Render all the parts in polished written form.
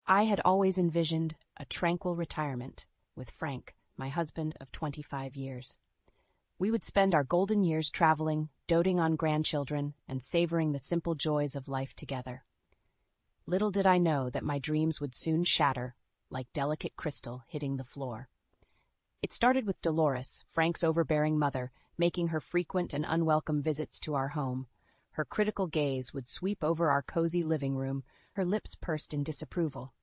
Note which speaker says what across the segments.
Speaker 1: I had always envisioned a tranquil retirement with Frank, my husband of 25 years. We would spend our golden years traveling, doting on grandchildren, and savoring the simple joys of life together. Little did I know that my dreams would soon shatter, like delicate crystal hitting the floor. It started with Dolores, Frank's overbearing mother, making her frequent and unwelcome visits to our home. Her critical gaze would sweep over our cozy living room, her lips pursed in disapproval.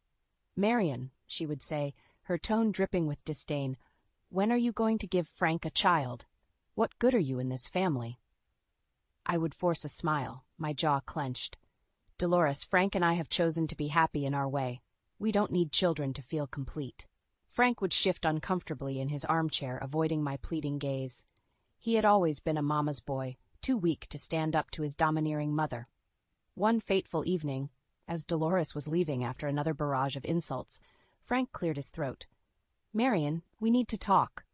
Speaker 1: "Marion," she would say, her tone dripping with disdain, "when are you going to give Frank a child? What good are you in this family?" I would force a smile, my jaw clenched. "Dolores, Frank and I have chosen to be happy in our way. We don't need children to feel complete." Frank would shift uncomfortably in his armchair, avoiding my pleading gaze. He had always been a mama's boy, too weak to stand up to his domineering mother. One fateful evening, as Dolores was leaving after another barrage of insults, Frank cleared his throat. "Marion, we need to talk."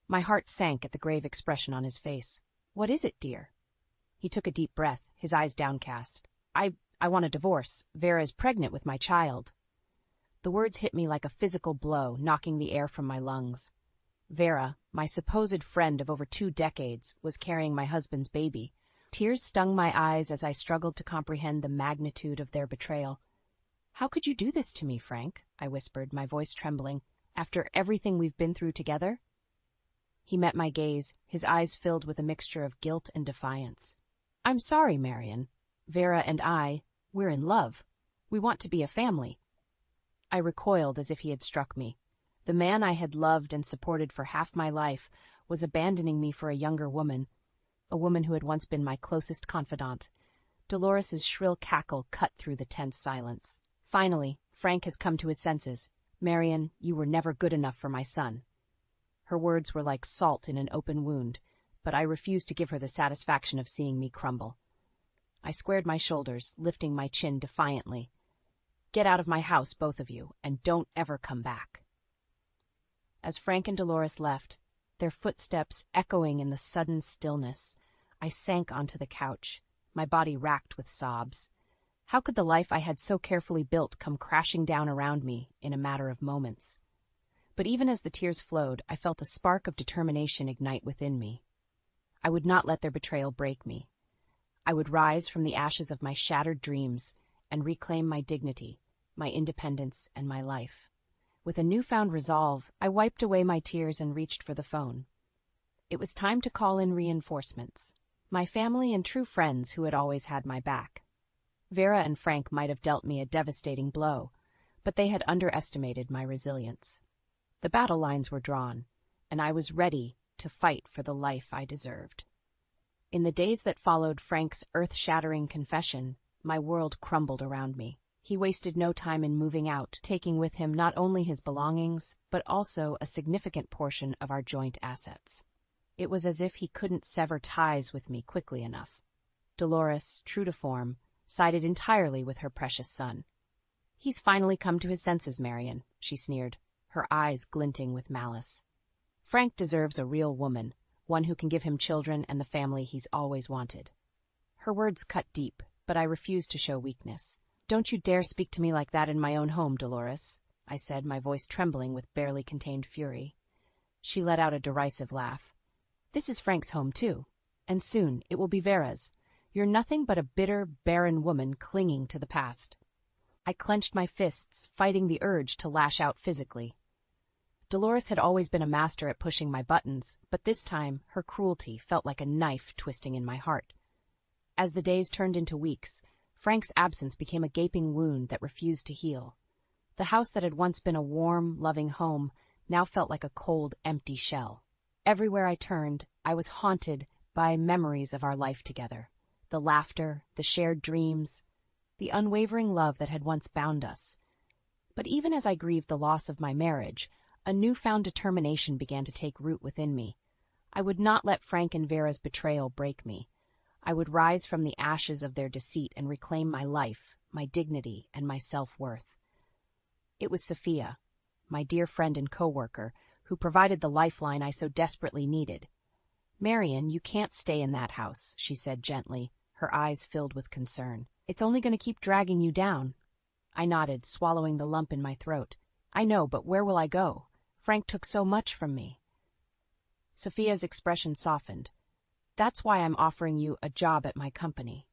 Speaker 1: My heart sank at the grave expression on his face. "What is it, dear?" He took a deep breath, his eyes downcast. I want a divorce. Vera is pregnant with my child." The words hit me like a physical blow, knocking the air from my lungs. Vera, my supposed friend of over 2 decades, was carrying my husband's baby. Tears stung my eyes as I struggled to comprehend the magnitude of their betrayal. "How could you do this to me, Frank?" I whispered, my voice trembling. "After everything we've been through together?" He met my gaze, his eyes filled with a mixture of guilt and defiance. "I'm sorry, Marion. Vera and we're in love. We want to be a family." I recoiled as if he had struck me. The man I had loved and supported for half my life was abandoning me for a younger woman, a woman who had once been my closest confidant. Dolores's shrill cackle cut through the tense silence. "Finally, Frank has come to his senses. Marion, you were never good enough for my son." Her words were like salt in an open wound, but I refused to give her the satisfaction of seeing me crumble. I squared my shoulders, lifting my chin defiantly. "Get out of my house, both of you, and don't ever come back." As Frank and Dolores left, their footsteps echoing in the sudden stillness, I sank onto the couch, my body racked with sobs. How could the life I had so carefully built come crashing down around me in a matter of moments? But even as the tears flowed, I felt a spark of determination ignite within me. I would not let their betrayal break me. I would rise from the ashes of my shattered dreams and reclaim my dignity, my independence, and my life. With a newfound resolve, I wiped away my tears and reached for the phone. It was time to call in reinforcements, my family and true friends who had always had my back. Vera and Frank might have dealt me a devastating blow, but they had underestimated my resilience. The battle lines were drawn, and I was ready to fight for the life I deserved. In the days that followed Frank's earth-shattering confession, my world crumbled around me. He wasted no time in moving out, taking with him not only his belongings, but also a significant portion of our joint assets. It was as if he couldn't sever ties with me quickly enough. Dolores, true to form, sided entirely with her precious son. "He's finally come to his senses, Marion," she sneered, her eyes glinting with malice. "Frank deserves a real woman, one who can give him children and the family he's always wanted." Her words cut deep, but I refused to show weakness. "Don't you dare speak to me like that in my own home, Dolores," I said, my voice trembling with barely contained fury. She let out a derisive laugh. "This is Frank's home, too, and soon it will be Vera's. You're nothing but a bitter, barren woman clinging to the past." I clenched my fists, fighting the urge to lash out physically. Dolores had always been a master at pushing my buttons, but this time her cruelty felt like a knife twisting in my heart. As the days turned into weeks, Frank's absence became a gaping wound that refused to heal. The house that had once been a warm, loving home now felt like a cold, empty shell. Everywhere I turned, I was haunted by memories of our life together. The laughter, the shared dreams, the unwavering love that had once bound us. But even as I grieved the loss of my marriage, a newfound determination began to take root within me. I would not let Frank and Vera's betrayal break me. I would rise from the ashes of their deceit and reclaim my life, my dignity, and my self-worth. It was Sophia, my dear friend and co-worker, who provided the lifeline I so desperately needed. "Marion, you can't stay in that house," she said gently, her eyes filled with concern. "It's only going to keep dragging you down." I nodded, swallowing the lump in my throat. I know, but where will I go? Frank took so much from me. Sophia's expression softened. That's why I'm offering you a job at my company.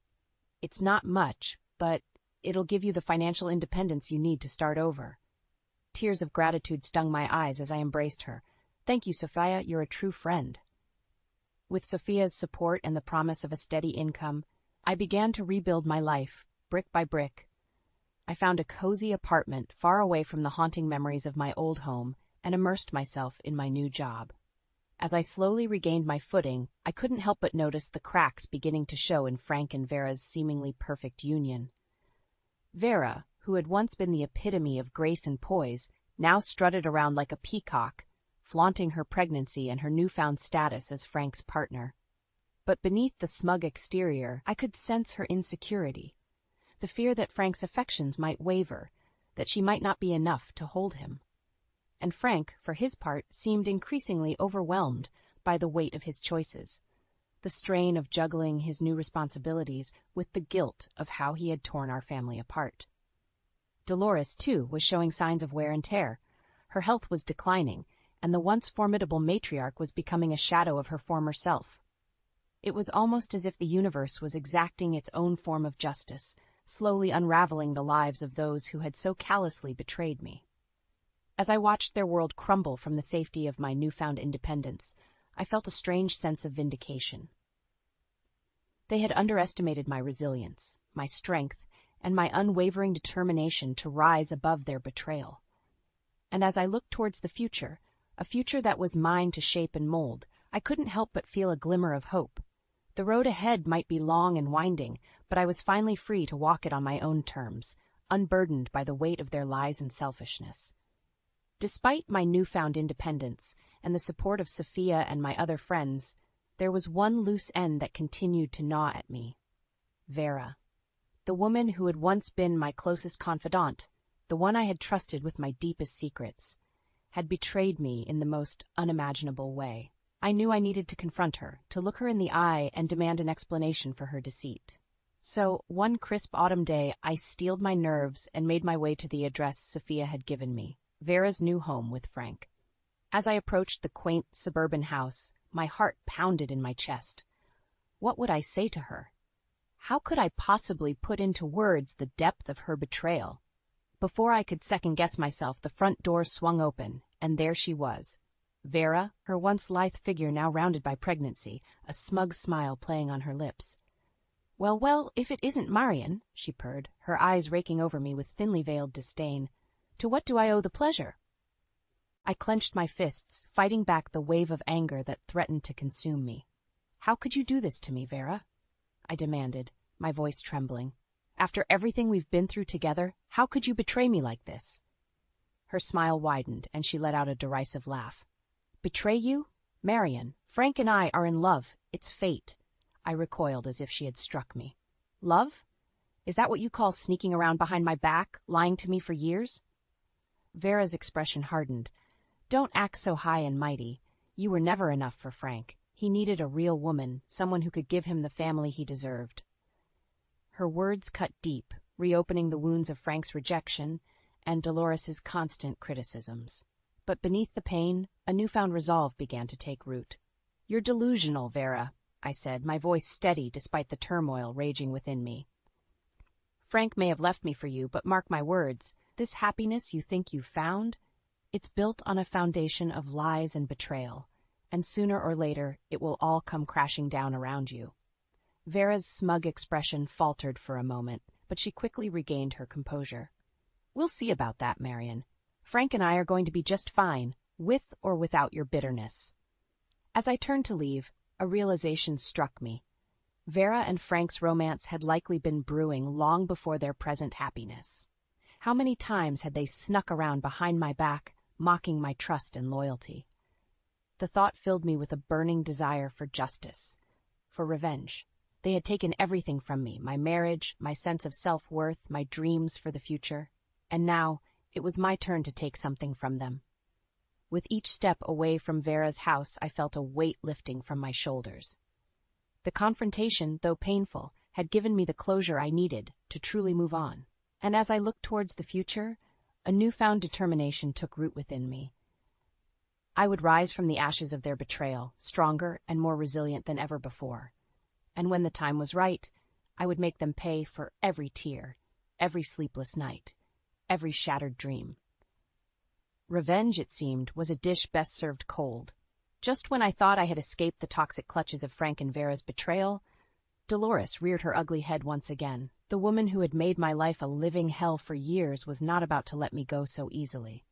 Speaker 1: It's not much, but it'll give you the financial independence you need to start over. Tears of gratitude stung my eyes as I embraced her. Thank you, Sophia, you're a true friend. With Sophia's support and the promise of a steady income, I began to rebuild my life, brick by brick. I found a cozy apartment far away from the haunting memories of my old home and immersed myself in my new job. As I slowly regained my footing, I couldn't help but notice the cracks beginning to show in Frank and Vera's seemingly perfect union. Vera, who had once been the epitome of grace and poise, now strutted around like a peacock, flaunting her pregnancy and her newfound status as Frank's partner. But beneath the smug exterior, I could sense her insecurity, the fear that Frank's affections might waver, that she might not be enough to hold him. And Frank, for his part, seemed increasingly overwhelmed by the weight of his choices, the strain of juggling his new responsibilities with the guilt of how he had torn our family apart. Dolores, too, was showing signs of wear and tear. Her health was declining, and the once formidable matriarch was becoming a shadow of her former self. It was almost as if the universe was exacting its own form of justice, slowly unraveling the lives of those who had so callously betrayed me. As I watched their world crumble from the safety of my newfound independence, I felt a strange sense of vindication. They had underestimated my resilience, my strength, and my unwavering determination to rise above their betrayal. And as I looked towards the future, a future that was mine to shape and mold, I couldn't help but feel a glimmer of hope. The road ahead might be long and winding, but I was finally free to walk it on my own terms, unburdened by the weight of their lies and selfishness. Despite my newfound independence and the support of Sophia and my other friends, there was one loose end that continued to gnaw at me. Vera. The woman who had once been my closest confidant, the one I had trusted with my deepest secrets, had betrayed me in the most unimaginable way. I knew I needed to confront her, to look her in the eye and demand an explanation for her deceit. So, one crisp autumn day, I steeled my nerves and made my way to the address Sophia had given me, Vera's new home with Frank. As I approached the quaint suburban house, my heart pounded in my chest. What would I say to her? How could I possibly put into words the depth of her betrayal? Before I could second-guess myself, the front door swung open, and there she was. Vera, her once lithe figure now rounded by pregnancy, a smug smile playing on her lips. Well, if it isn't Marian, she purred, her eyes raking over me with thinly veiled disdain. To what do I owe the pleasure? I clenched my fists, fighting back the wave of anger that threatened to consume me. How could you do this to me, Vera? I demanded, my voice trembling. After everything we've been through together, how could you betray me like this? Her smile widened, and she let out a derisive laugh. Betray you? Marian, Frank and I are in love. It's fate. I recoiled as if she had struck me. Love? Is that what you call sneaking around behind my back, lying to me for years? Vera's expression hardened. Don't act so high and mighty. You were never enough for Frank. He needed a real woman, someone who could give him the family he deserved. Her words cut deep, reopening the wounds of Frank's rejection and Dolores's constant criticisms. But beneath the pain, a newfound resolve began to take root. You're delusional, Vera, I said, my voice steady despite the turmoil raging within me. Frank may have left me for you, but mark my words, this happiness you think you've found, it's built on a foundation of lies and betrayal, and sooner or later it will all come crashing down around you. Vera's smug expression faltered for a moment, but she quickly regained her composure. We'll see about that, Marian. Frank and I are going to be just fine, with or without your bitterness. As I turned to leave, a realization struck me. Vera and Frank's romance had likely been brewing long before their present happiness. How many times had they snuck around behind my back, mocking my trust and loyalty? The thought filled me with a burning desire for justice, for revenge. They had taken everything from me, my marriage, my sense of self-worth, my dreams for the future. And now, it was my turn to take something from them. With each step away from Vera's house, I felt a weight lifting from my shoulders. The confrontation, though painful, had given me the closure I needed to truly move on. And as I looked towards the future, a newfound determination took root within me. I would rise from the ashes of their betrayal, stronger and more resilient than ever before. And when the time was right, I would make them pay for every tear, every sleepless night, every shattered dream. Revenge, it seemed, was a dish best served cold. Just when I thought I had escaped the toxic clutches of Frank and Vera's betrayal, Dolores reared her ugly head once again. The woman who had made my life a living hell for years was not about to let me go so easily.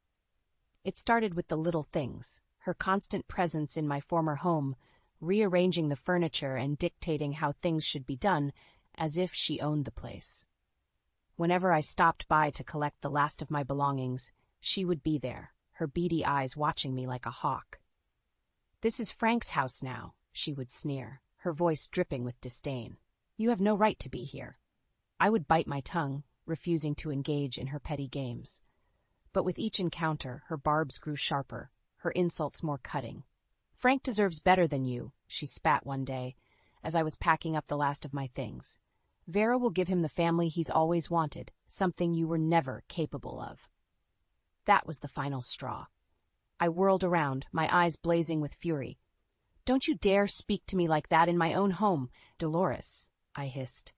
Speaker 1: It started with the little things, her constant presence in my former home, rearranging the furniture and dictating how things should be done, as if she owned the place. Whenever I stopped by to collect the last of my belongings, she would be there, her beady eyes watching me like a hawk. "This is Frank's house now," she would sneer, her voice dripping with disdain. "You have no right to be here." I would bite my tongue, refusing to engage in her petty games. But with each encounter, her barbs grew sharper, her insults more cutting. "Frank deserves better than you," she spat one day, as I was packing up the last of my things. "Vera will give him the family he's always wanted, something you were never capable of." That was the final straw. I whirled around, my eyes blazing with fury. "Don't you dare speak to me like that in my own home, Dolores," I hissed.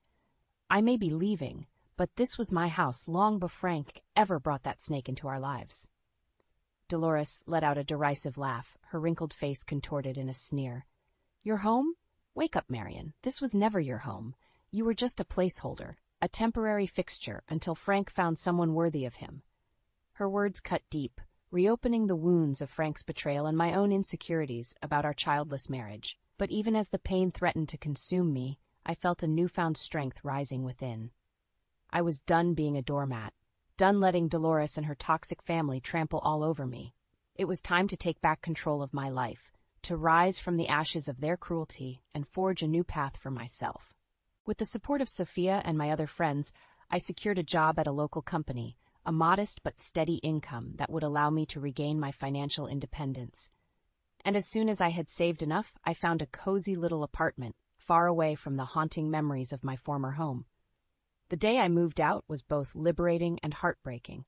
Speaker 1: "I may be leaving, but this was my house long before Frank ever brought that snake into our lives." Dolores let out a derisive laugh, her wrinkled face contorted in a sneer. "Your home? Wake up, Marion. This was never your home. You were just a placeholder, a temporary fixture until Frank found someone worthy of him." Her words cut deep, reopening the wounds of Frank's betrayal and my own insecurities about our childless marriage. But even as the pain threatened to consume me, I felt a newfound strength rising within. I was done being a doormat, done letting Dolores and her toxic family trample all over me. It was time to take back control of my life, to rise from the ashes of their cruelty and forge a new path for myself. With the support of Sophia and my other friends, I secured a job at a local company, a modest but steady income that would allow me to regain my financial independence. And as soon as I had saved enough, I found a cozy little apartment, far away from the haunting memories of my former home. The day I moved out was both liberating and heartbreaking.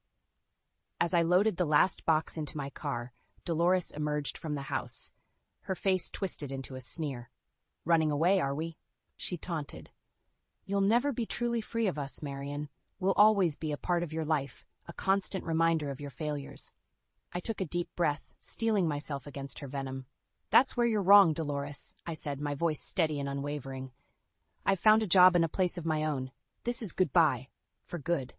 Speaker 1: As I loaded the last box into my car, Dolores emerged from the house, her face twisted into a sneer. "Running away, are we?" she taunted. "You'll never be truly free of us, Marion. We'll always be a part of your life, a constant reminder of your failures." I took a deep breath, steeling myself against her venom. "That's where you're wrong, Dolores," I said, my voice steady and unwavering. "I've found a job in a place of my own. This is goodbye. For good."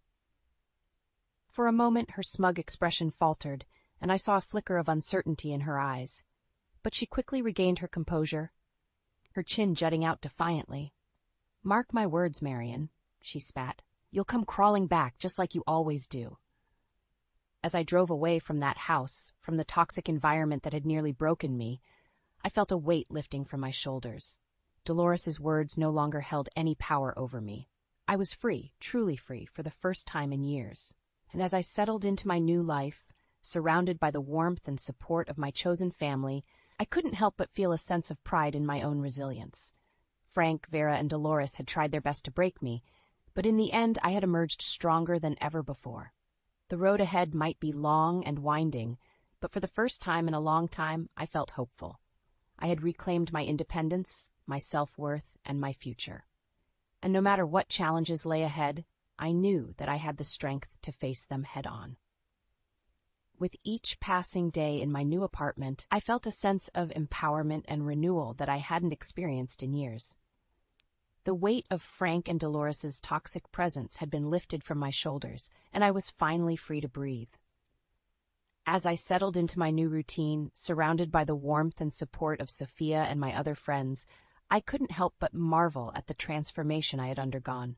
Speaker 1: For a moment, her smug expression faltered, and I saw a flicker of uncertainty in her eyes. But she quickly regained her composure, her chin jutting out defiantly. "Mark my words, Marion," she spat. "You'll come crawling back just like you always do." As I drove away from that house, from the toxic environment that had nearly broken me, I felt a weight lifting from my shoulders. Dolores's words no longer held any power over me. I was free, truly free, for the first time in years. And as I settled into my new life, surrounded by the warmth and support of my chosen family, I couldn't help but feel a sense of pride in my own resilience. Frank, Vera, and Dolores had tried their best to break me, but in the end I had emerged stronger than ever before. The road ahead might be long and winding, but for the first time in a long time, I felt hopeful. I had reclaimed my independence, my self-worth, and my future. And no matter what challenges lay ahead, I knew that I had the strength to face them head-on. With each passing day in my new apartment, I felt a sense of empowerment and renewal that I hadn't experienced in years. The weight of Frank and Dolores's toxic presence had been lifted from my shoulders, and I was finally free to breathe. As I settled into my new routine, surrounded by the warmth and support of Sophia and my other friends, I couldn't help but marvel at the transformation I had undergone.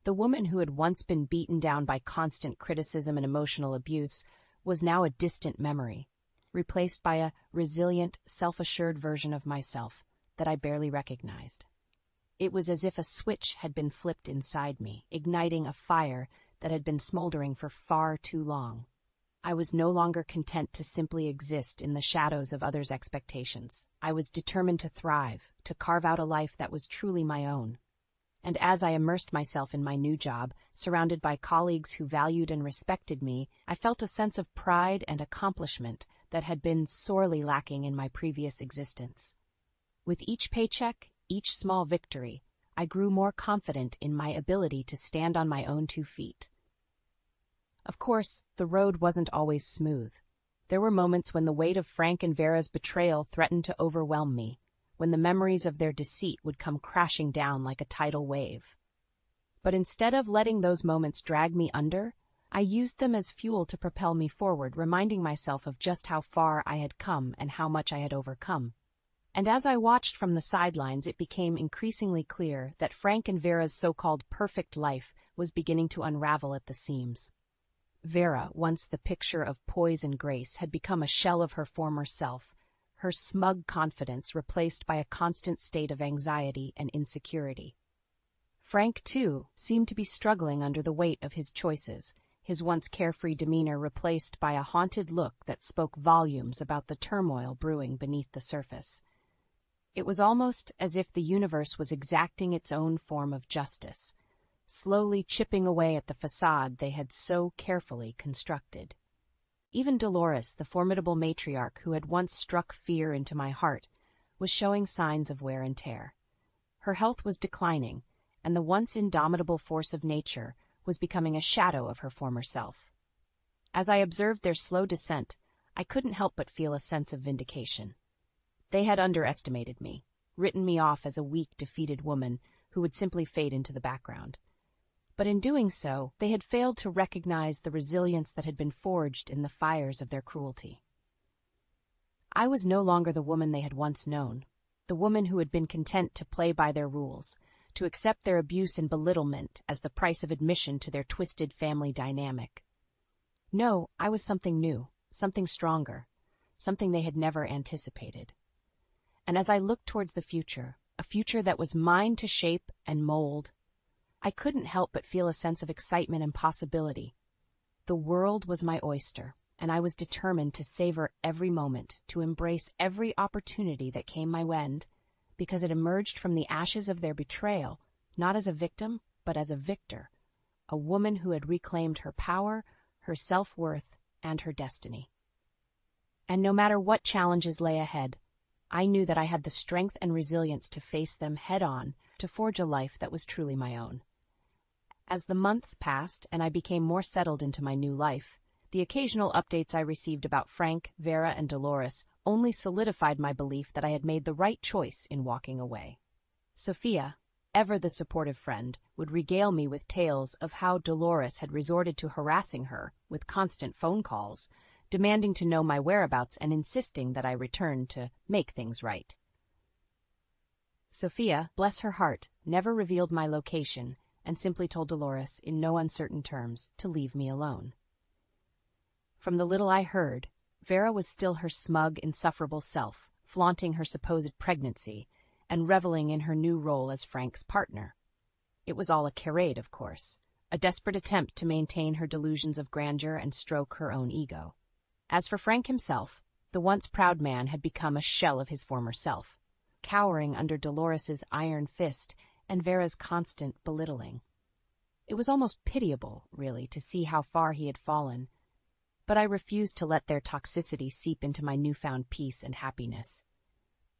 Speaker 1: The woman who had once been beaten down by constant criticism and emotional abuse was now a distant memory, replaced by a resilient, self-assured version of myself that I barely recognized. It was as if a switch had been flipped inside me, igniting a fire that had been smoldering for far too long. I was no longer content to simply exist in the shadows of others' expectations. I was determined to thrive, to carve out a life that was truly my own. And as I immersed myself in my new job, surrounded by colleagues who valued and respected me, I felt a sense of pride and accomplishment that had been sorely lacking in my previous existence. With each paycheck, each small victory, I grew more confident in my ability to stand on my own 2 feet. Of course, the road wasn't always smooth. There were moments when the weight of Frank and Vera's betrayal threatened to overwhelm me, when the memories of their deceit would come crashing down like a tidal wave. But instead of letting those moments drag me under, I used them as fuel to propel me forward, reminding myself of just how far I had come and how much I had overcome. And as I watched from the sidelines, it became increasingly clear that Frank and Vera's so-called perfect life was beginning to unravel at the seams. Vera, once the picture of poise and grace, had become a shell of her former self, her smug confidence replaced by a constant state of anxiety and insecurity. Frank, too, seemed to be struggling under the weight of his choices, his once carefree demeanor replaced by a haunted look that spoke volumes about the turmoil brewing beneath the surface. It was almost as if the universe was exacting its own form of justice, slowly chipping away at the facade they had so carefully constructed. Even Dolores, the formidable matriarch who had once struck fear into my heart, was showing signs of wear and tear. Her health was declining, and the once indomitable force of nature was becoming a shadow of her former self. As I observed their slow descent, I couldn't help but feel a sense of vindication. They had underestimated me, written me off as a weak, defeated woman who would simply fade into the background. But in doing so, they had failed to recognize the resilience that had been forged in the fires of their cruelty. I was no longer the woman they had once known, the woman who had been content to play by their rules, to accept their abuse and belittlement as the price of admission to their twisted family dynamic. No, I was something new, something stronger, something they had never anticipated. And as I looked towards the future, a future that was mine to shape and mold, I couldn't help but feel a sense of excitement and possibility. The world was my oyster, and I was determined to savor every moment, to embrace every opportunity that came my way, because it emerged from the ashes of their betrayal, not as a victim, but as a victor, a woman who had reclaimed her power, her self-worth, and her destiny. And no matter what challenges lay ahead, I knew that I had the strength and resilience to face them head-on, to forge a life that was truly my own. As the months passed and I became more settled into my new life, the occasional updates I received about Frank, Vera, and Dolores only solidified my belief that I had made the right choice in walking away. Sophia, ever the supportive friend, would regale me with tales of how Dolores had resorted to harassing her with constant phone calls, demanding to know my whereabouts and insisting that I return to make things right. Sophia, bless her heart, never revealed my location and simply told Dolores, in no uncertain terms, to leave me alone. From the little I heard, Vera was still her smug, insufferable self, flaunting her supposed pregnancy and reveling in her new role as Frank's partner. It was all a charade, of course, a desperate attempt to maintain her delusions of grandeur and stroke her own ego. As for Frank himself, the once proud man had become a shell of his former self, cowering under Dolores's iron fist and Vera's constant belittling. It was almost pitiable, really, to see how far he had fallen, but I refused to let their toxicity seep into my newfound peace and happiness.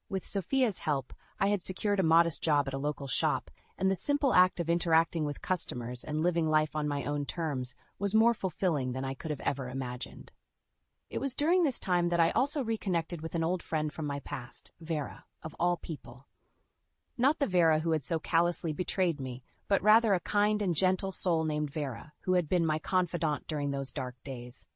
Speaker 1: With Sophia's help, I had secured a modest job at a local shop, and the simple act of interacting with customers and living life on my own terms was more fulfilling than I could have ever imagined. It was during this time that I also reconnected with an old friend from my past, Vera, of all people. Not the Vera who had so callously betrayed me, but rather a kind and gentle soul named Vera, who had been my confidant during those dark days.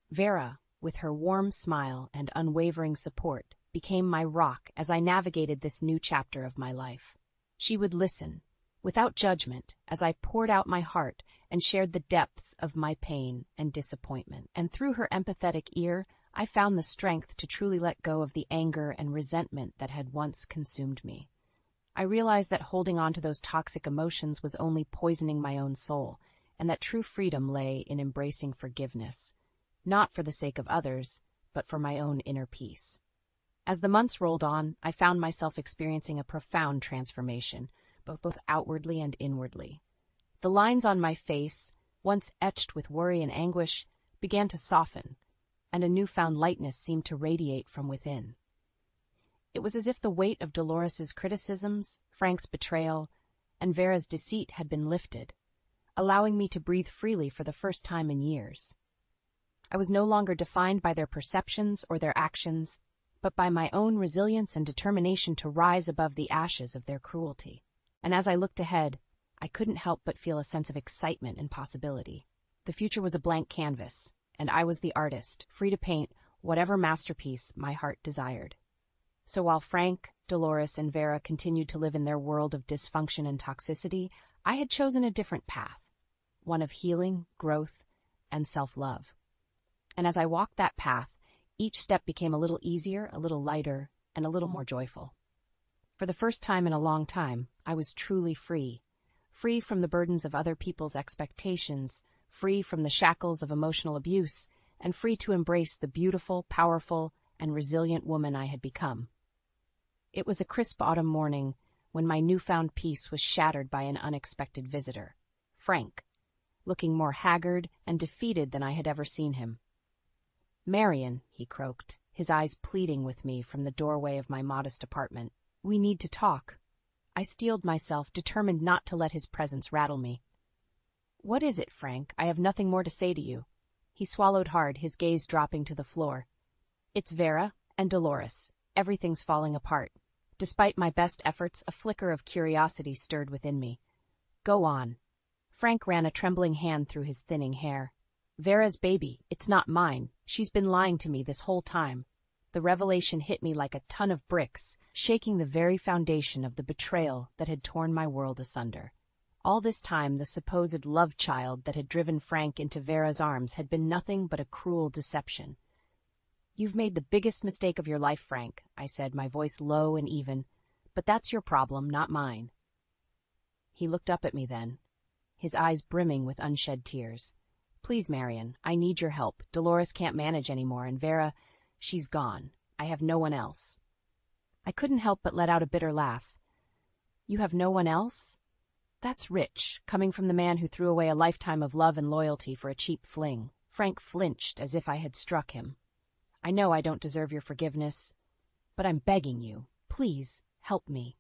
Speaker 1: Vera, with her warm smile and unwavering support, became my rock as I navigated this new chapter of my life. She would listen, without judgment, as I poured out my heart and shared the depths of my pain and disappointment. And through her empathetic ear, I found the strength to truly let go of the anger and resentment that had once consumed me. I realized that holding on to those toxic emotions was only poisoning my own soul, and that true freedom lay in embracing forgiveness, not for the sake of others, but for my own inner peace. As the months rolled on, I found myself experiencing a profound transformation. both outwardly and inwardly. The lines on my face, once etched with worry and anguish, began to soften, and a newfound lightness seemed to radiate from within. It was as if the weight of Dolores's criticisms, Frank's betrayal, and Vera's deceit had been lifted, allowing me to breathe freely for the first time in years. I was no longer defined by their perceptions or their actions, but by my own resilience and determination to rise above the ashes of their cruelty. And as I looked ahead, I couldn't help but feel a sense of excitement and possibility. The future was a blank canvas, and I was the artist, free to paint whatever masterpiece my heart desired. So while Frank, Dolores, and Vera continued to live in their world of dysfunction and toxicity, I had chosen a different path, one of healing, growth, and self-love. And as I walked that path, each step became a little easier, a little lighter, and a little more joyful. For the first time in a long time, I was truly free. Free from the burdens of other people's expectations, free from the shackles of emotional abuse, and free to embrace the beautiful, powerful, and resilient woman I had become. It was a crisp autumn morning when my newfound peace was shattered by an unexpected visitor, Frank, looking more haggard and defeated than I had ever seen him. "Marion," he croaked, his eyes pleading with me from the doorway of my modest apartment. "We need to talk." I steeled myself, determined not to let his presence rattle me. "What is it, Frank? I have nothing more to say to you." He swallowed hard, his gaze dropping to the floor. "It's Vera and Dolores. Everything's falling apart." Despite my best efforts, a flicker of curiosity stirred within me. "Go on." Frank ran a trembling hand through his thinning hair. "Vera's baby, it's not mine. She's been lying to me this whole time." The revelation hit me like a ton of bricks, shaking the very foundation of the betrayal that had torn my world asunder. All this time, the supposed love child that had driven Frank into Vera's arms had been nothing but a cruel deception. "You've made the biggest mistake of your life, Frank," I said, my voice low and even. "But that's your problem, not mine." He looked up at me then, his eyes brimming with unshed tears. "Please, Marion, I need your help. Dolores can't manage anymore, and Vera, she's gone. I have no one else." I couldn't help but let out a bitter laugh. "You have no one else? That's rich, coming from the man who threw away a lifetime of love and loyalty for a cheap fling." Frank flinched as if I had struck him. "I know I don't deserve your forgiveness, but I'm begging you, please, help me."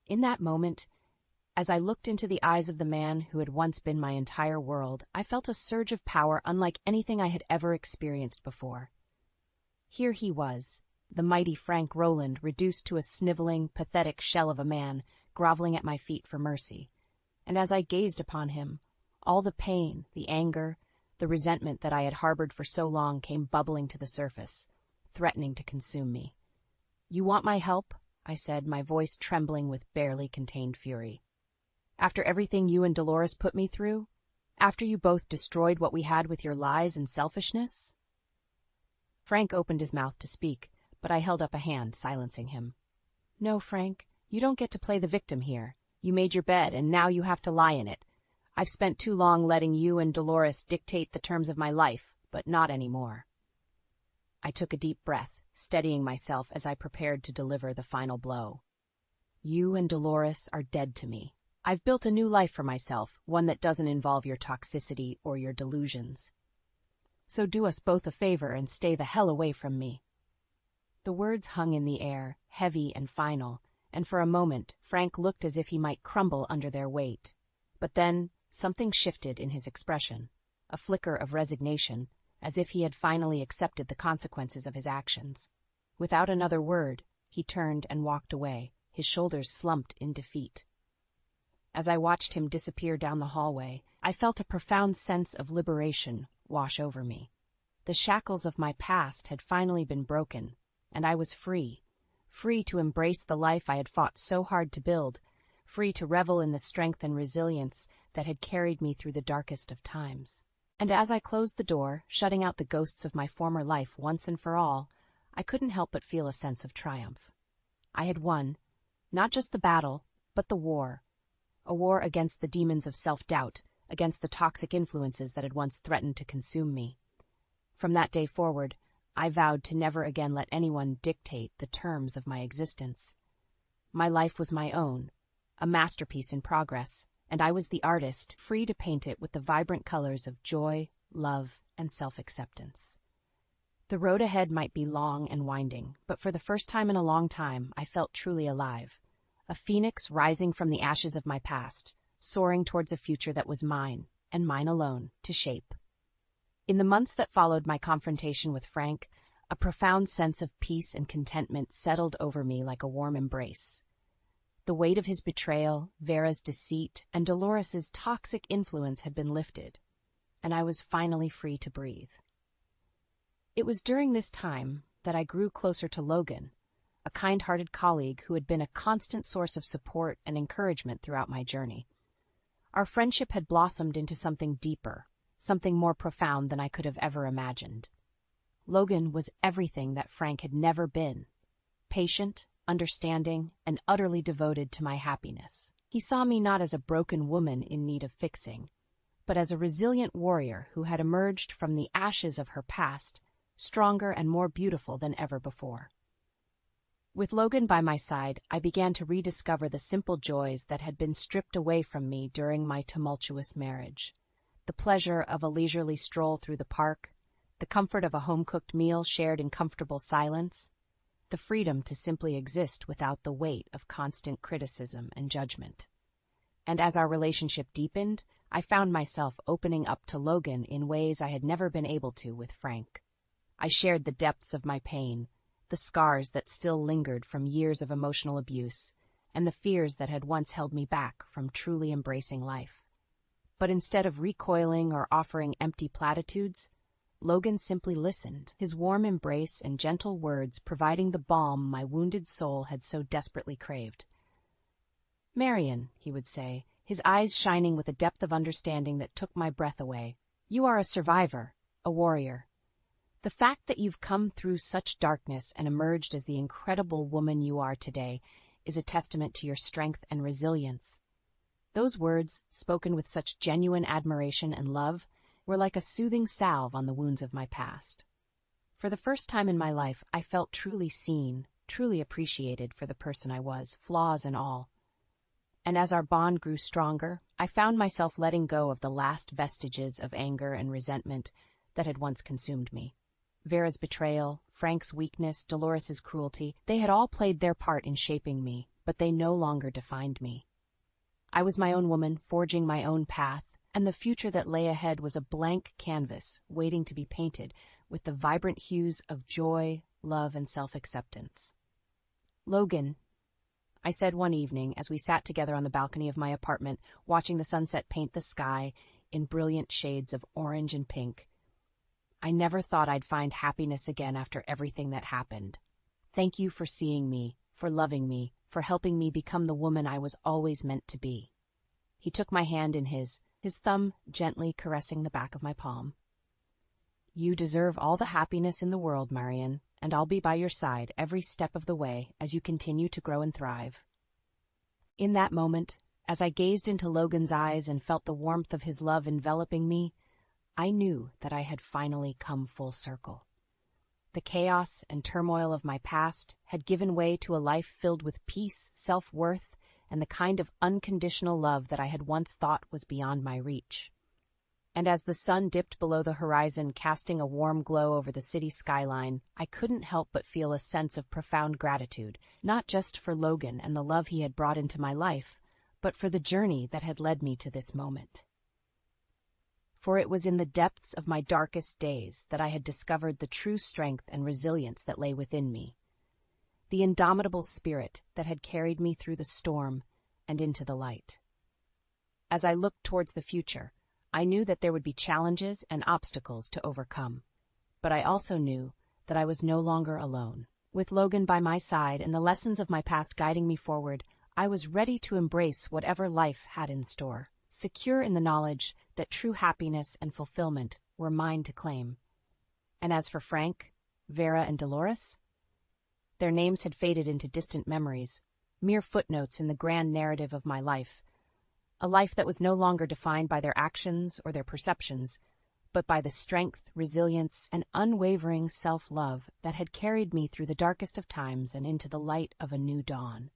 Speaker 1: In that moment, as I looked into the eyes of the man who had once been my entire world, I felt a surge of power unlike anything I had ever experienced before. Here he was, the mighty Frank Rowland, reduced to a sniveling, pathetic shell of a man, groveling at my feet for mercy. And as I gazed upon him, all the pain, the anger, the resentment that I had harbored for so long came bubbling to the surface, threatening to consume me. "You want my help?" I said, my voice trembling with barely contained fury. "After everything you and Dolores put me through? After you both destroyed what we had with your lies and selfishness?" Frank opened his mouth to speak, but I held up a hand, silencing him. "No, Frank, you don't get to play the victim here. You made your bed, and now you have to lie in it. I've spent too long letting you and Dolores dictate the terms of my life, but not anymore." I took a deep breath, steadying myself as I prepared to deliver the final blow. "You and Dolores are dead to me. I've built a new life for myself, one that doesn't involve your toxicity or your delusions. So do us both a favor and stay the hell away from me." The words hung in the air, heavy and final, and for a moment Frank looked as if he might crumble under their weight. But then something shifted in his expression, a flicker of resignation, as if he had finally accepted the consequences of his actions. Without another word, he turned and walked away, his shoulders slumped in defeat. As I watched him disappear down the hallway, I felt a profound sense of liberation wash over me. The shackles of my past had finally been broken, and I was free, free to embrace the life I had fought so hard to build, free to revel in the strength and resilience that had carried me through the darkest of times. And as I closed the door, shutting out the ghosts of my former life once and for all, I couldn't help but feel a sense of triumph. I had won, not just the battle, but the war. A war against the demons of self-doubt, against the toxic influences that had once threatened to consume me. From that day forward, I vowed to never again let anyone dictate the terms of my existence. My life was my own, a masterpiece in progress, and I was the artist, free to paint it with the vibrant colors of joy, love, and self-acceptance. The road ahead might be long and winding, but for the first time in a long time, I felt truly alive. A phoenix rising from the ashes of my past, soaring towards a future that was mine, and mine alone, to shape. In the months that followed my confrontation with Frank, a profound sense of peace and contentment settled over me like a warm embrace. The weight of his betrayal, Vera's deceit, and Dolores's toxic influence had been lifted, and I was finally free to breathe. It was during this time that I grew closer to Logan, a kind-hearted colleague who had been a constant source of support and encouragement throughout my journey. Our friendship had blossomed into something deeper, something more profound than I could have ever imagined. Logan was everything that Frank had never been: patient, understanding, and utterly devoted to my happiness. He saw me not as a broken woman in need of fixing, but as a resilient warrior who had emerged from the ashes of her past, stronger and more beautiful than ever before. With Logan by my side, I began to rediscover the simple joys that had been stripped away from me during my tumultuous marriage. The pleasure of a leisurely stroll through the park, the comfort of a home-cooked meal shared in comfortable silence, the freedom to simply exist without the weight of constant criticism and judgment. And as our relationship deepened, I found myself opening up to Logan in ways I had never been able to with Frank. I shared the depths of my pain, the scars that still lingered from years of emotional abuse, and the fears that had once held me back from truly embracing life. But instead of recoiling or offering empty platitudes, Logan simply listened, his warm embrace and gentle words providing the balm my wounded soul had so desperately craved. "Marian," he would say, his eyes shining with a depth of understanding that took my breath away, "you are a survivor, a warrior. The fact that you've come through such darkness and emerged as the incredible woman you are today is a testament to your strength and resilience." Those words, spoken with such genuine admiration and love, were like a soothing salve on the wounds of my past. For the first time in my life, I felt truly seen, truly appreciated for the person I was, flaws and all. And as our bond grew stronger, I found myself letting go of the last vestiges of anger and resentment that had once consumed me. Vera's betrayal, Frank's weakness, Dolores's cruelty, they had all played their part in shaping me, but they no longer defined me. I was my own woman, forging my own path, and the future that lay ahead was a blank canvas waiting to be painted with the vibrant hues of joy, love, and self-acceptance. "Logan," I said one evening as we sat together on the balcony of my apartment, watching the sunset paint the sky in brilliant shades of orange and pink, "I never thought I'd find happiness again after everything that happened. Thank you for seeing me, for loving me, for helping me become the woman I was always meant to be." He took my hand in his thumb gently caressing the back of my palm. "You deserve all the happiness in the world, Marian, and I'll be by your side every step of the way as you continue to grow and thrive." In that moment, as I gazed into Logan's eyes and felt the warmth of his love enveloping me, I knew that I had finally come full circle. The chaos and turmoil of my past had given way to a life filled with peace, self-worth, and the kind of unconditional love that I had once thought was beyond my reach. And as the sun dipped below the horizon, casting a warm glow over the city skyline, I couldn't help but feel a sense of profound gratitude, not just for Logan and the love he had brought into my life, but for the journey that had led me to this moment. For it was in the depths of my darkest days that I had discovered the true strength and resilience that lay within me, the indomitable spirit that had carried me through the storm and into the light. As I looked towards the future, I knew that there would be challenges and obstacles to overcome, but I also knew that I was no longer alone. With Logan by my side and the lessons of my past guiding me forward, I was ready to embrace whatever life had in store, secure in the knowledge that true happiness and fulfillment were mine to claim. And as for Frank, Vera, and Dolores, their names had faded into distant memories, mere footnotes in the grand narrative of my life, a life that was no longer defined by their actions or their perceptions, but by the strength, resilience, and unwavering self-love that had carried me through the darkest of times and into the light of a new dawn.